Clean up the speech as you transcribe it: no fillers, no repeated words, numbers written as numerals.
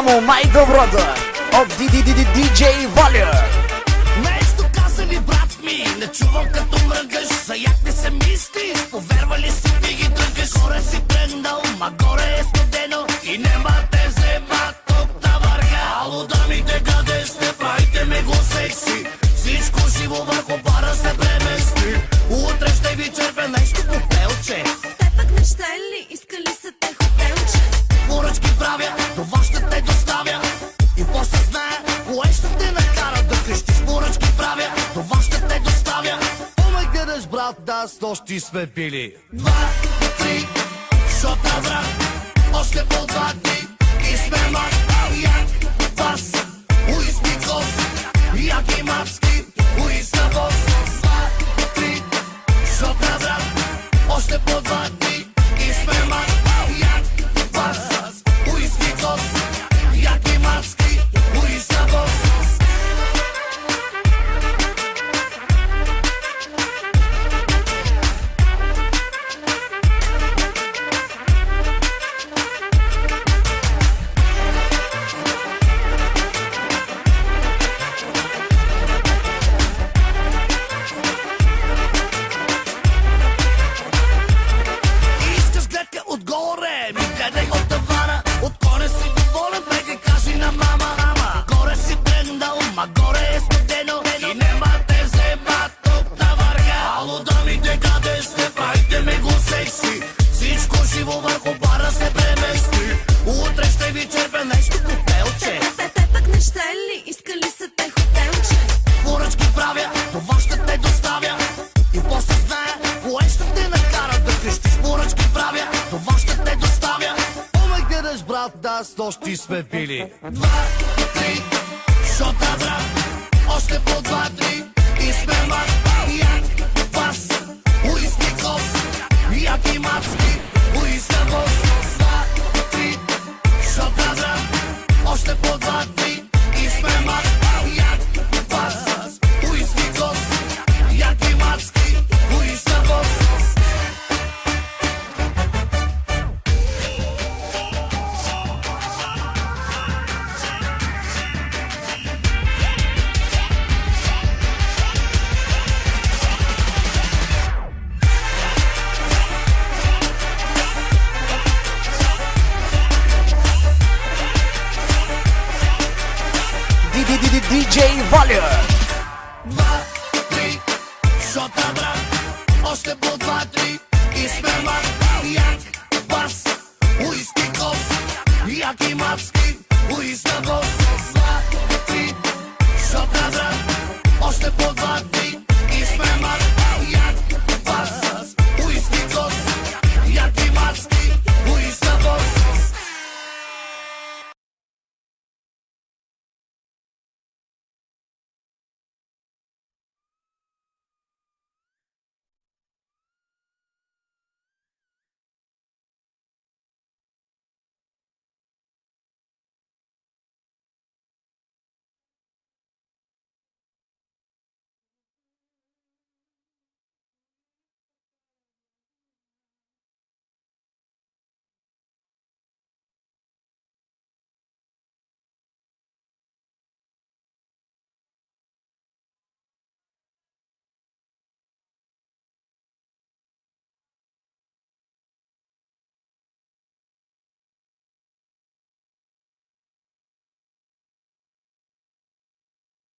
само най-доброто от DJ Валю. Нещо каза ли брат ми, не чувам като мръгаш. За як не се мислиш, повярвали си ти ги дръгаш. Горе си тръгнал, ма горе е студено и нема те взема тук на върха. Ало дамите, къде сте, правите ме го секси. Всичко живо върху бара се премести. Утре ще ви черпя нещо по пелче. Те пък не ще ли, искали са те хотелче. Поръчки правя, това ще те доставя. И после знае, кое ще те накара да крещиш. Поръчки правя, това ще те доставя. Омай гледаш брат, да с нощи сме били 2, 3, шота брат. Още по 2 дни и сме мак. Як, бас, уиски кос. Як и мацки, уиска бос. 2, 3, шота брат. Още по 2 дни и сме мак. Як, бас, уиски кос. Як и мацки, уиска бос. Искаш гледка отгоре, ми гледай от тавана. От коне си доволен, бегай кажи на мама. Горе си тръгнал, ма горе е студено и нема те взема тук на върха. Ало дамите, къде сте, правите ме го секси. Всичко живо върху бара се премести. Утре ще ви черпя нещо по пелче. Те пък не ще ли, искали са те хотелче. Поръчки правя, това ще те доставя. И после знае, кое ще те накара да крещиш. Поръчки правя, това ще те доставя. Омай гледаш брат, да с нощи сме били 2, 3, шота брат. Още по 2 дни и сме мак. Як, бас, уиски кос. Як и мацки, уиска бос. 2, 3, шота брат. Още по 2 дни и сме мак. Як, бас, уиски кос. Як и мацки, уиска бос. DJ Валю. 2, 3, шота брат. Още по 2 дни и сме мак.